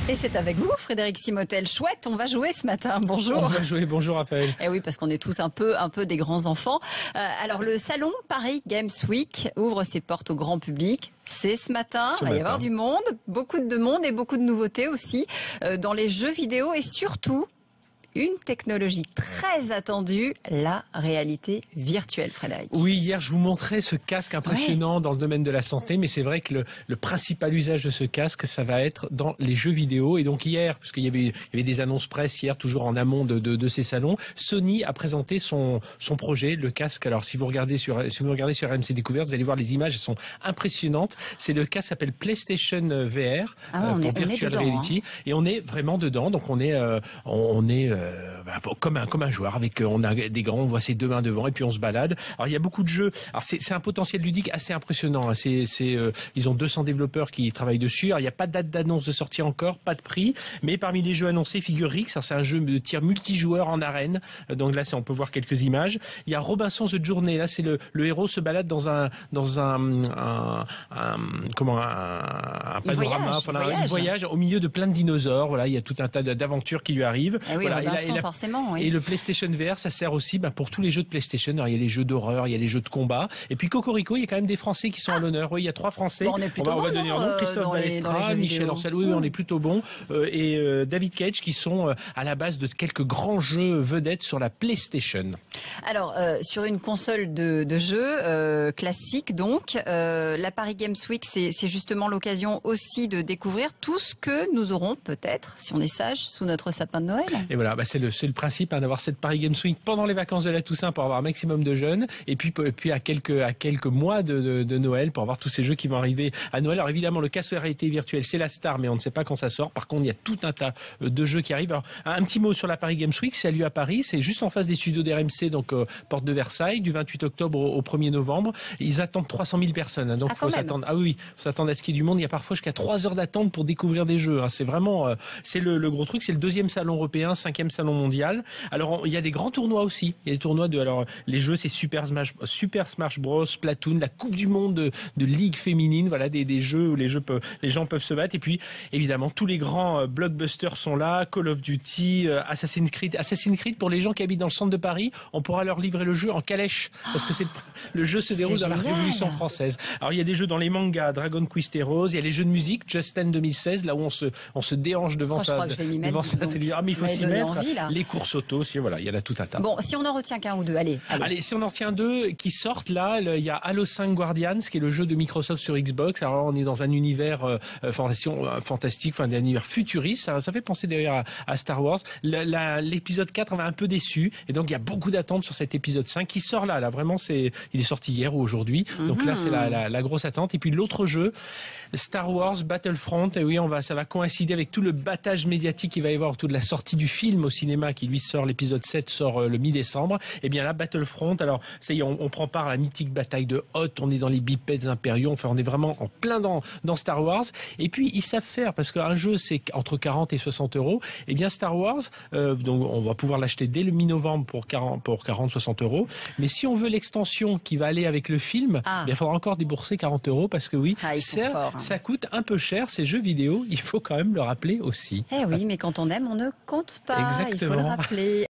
Et c'est avec vous, Frédéric Simotel. Chouette, on va jouer ce matin. Bonjour. On va jouer. Bonjour, Raphaël. Eh oui, parce qu'on est tous un peu des grands enfants. Alors, le salon Paris Games Week ouvre ses portes au grand public. C'est ce matin. Il va y avoir du monde, beaucoup de monde et beaucoup de nouveautés aussi dans les jeux vidéo et surtout une technologie très attendue, la réalité virtuelle, Frédéric. Oui, hier, je vous montrais ce casque impressionnant dans le domaine de la santé, mais c'est vrai que le principal usage de ce casque, ça va être dans les jeux vidéo. Et donc hier, parce qu'il y avait des annonces presse hier, toujours en amont de ces salons, Sony a présenté son projet, le casque. Alors, si vous regardez sur RMC Découverte, vous allez voir les images, elles sont impressionnantes. C'est le casque qui s'appelle PlayStation VR, pour Virtual Reality. Et on est vraiment dedans. Donc, on est comme un joueur avec on a des grands, on voit ses deux mains devant et puis on se balade. Alors il y a beaucoup de jeux. Alors c'est un potentiel ludique assez impressionnant. Ils ont 200 développeurs qui travaillent dessus. Alors il n'y a pas de date d'annonce de sortie encore, pas de prix, mais parmi les jeux annoncés figure Rix. C'est un jeu de tir multijoueur en arène. Donc là on peut voir quelques images. Il y a Robinson The Journey. Là c'est le héros se balade dans un panorama, un voyage au milieu de plein de dinosaures. Voilà, il y a tout un tas d'aventures qui lui arrivent. Oui, voilà, forcément. Oui. Et le PlayStation VR, ça sert aussi pour tous les jeux de PlayStation. Alors, il y a les jeux d'horreur, il y a les jeux de combat. Et puis Cocorico, il y a quand même des Français qui sont à l'honneur. Oui, il y a 3 Français. Bon, on va donner un nom. Christophe Balestra, Michel Ancel. Oui, on est plutôt bon. Et David Cage qui sont à la base de quelques grands jeux vedettes sur la PlayStation. Alors, sur une console de jeux classique, donc, la Paris Games Week, c'est justement l'occasion aussi de découvrir tout ce que nous aurons peut-être, si on est sage, sous notre sapin de Noël. Et voilà, c'est le principe d'avoir cette Paris Games Week pendant les vacances de la Toussaint pour avoir un maximum de jeunes, et puis à quelques mois de Noël pour avoir tous ces jeux qui vont arriver à Noël. Alors évidemment, le casque de réalité virtuelle, c'est la star, mais on ne sait pas quand ça sort. Par contre, il y a tout un tas de jeux qui arrivent. Alors, un petit mot sur la Paris Games Week, c'est à lieu à Paris, c'est juste en face des studios d'RMC, donc porte de Versailles, du 28 octobre au 1er novembre. Ils attendent 300 000 personnes, hein, donc faut s'attendre. Ah oui, faut s'attendre à ce qu'il y ait du monde. Il y a parfois jusqu'à 3 heures d'attente pour découvrir des jeux. Hein. C'est vraiment, c'est le gros truc. C'est le 2e salon européen, 5e salon mondial. Alors il y a des grands tournois aussi. Il y a des tournois les jeux, c'est Super Smash Bros, Splatoon, la Coupe du monde de Ligue féminine. Voilà des jeux où les gens peuvent se battre. Et puis évidemment tous les grands blockbusters sont là. Call of Duty, Assassin's Creed pour les gens qui habitent dans le centre de Paris, on pourra leur livrer le jeu en calèche parce que le jeu se déroule dans la Révolution française. Alors il y a des jeux dans les mangas, Dragon Quest Heroes, il y a les jeux de musique, Just Dance 2016, là où on se déhanche devant sa télévision. Ah mais il faut s'y mettre. Les courses auto aussi, voilà, il y en a tout un tas. Bon, si on en retient qu'un ou deux, allez. Si on en retient 2 qui sortent là, il y a Halo 5 Guardians, qui est le jeu de Microsoft sur Xbox. Alors on est dans un univers fantastique, un univers futuriste. Ça fait penser d'ailleurs à Star Wars. L'épisode 4 m'a un peu déçu, et donc il y a beaucoup d'attentes sur cet épisode 5 qui sort là. Là vraiment, il est sorti hier ou aujourd'hui. Donc là, c'est la grosse attente. Et puis l'autre jeu, Star Wars Battlefront. Et oui, ça va coïncider avec tout le battage médiatique qu'il va y avoir autour de la sortie du film au cinéma qui lui sort, l'épisode 7 sort le mi-décembre. Et bien là, Battlefront, alors ça y est, on prend part à la mythique bataille de Hoth, on est dans les bipèdes impériaux, enfin on est vraiment en plein dans Star Wars. Et puis ils savent faire, parce qu'un jeu c'est entre 40 et 60 euros. Et bien Star Wars, donc on va pouvoir l'acheter dès le mi-novembre pour 40-60 euros. Mais si on veut l'extension qui va aller avec le film, il faudra encore débourser 40 euros, parce que oui, ça coûte un peu cher ces jeux vidéo, il faut quand même le rappeler aussi. Eh oui, mais quand on aime, on ne compte pas. Exactement. Il faut le rappeler.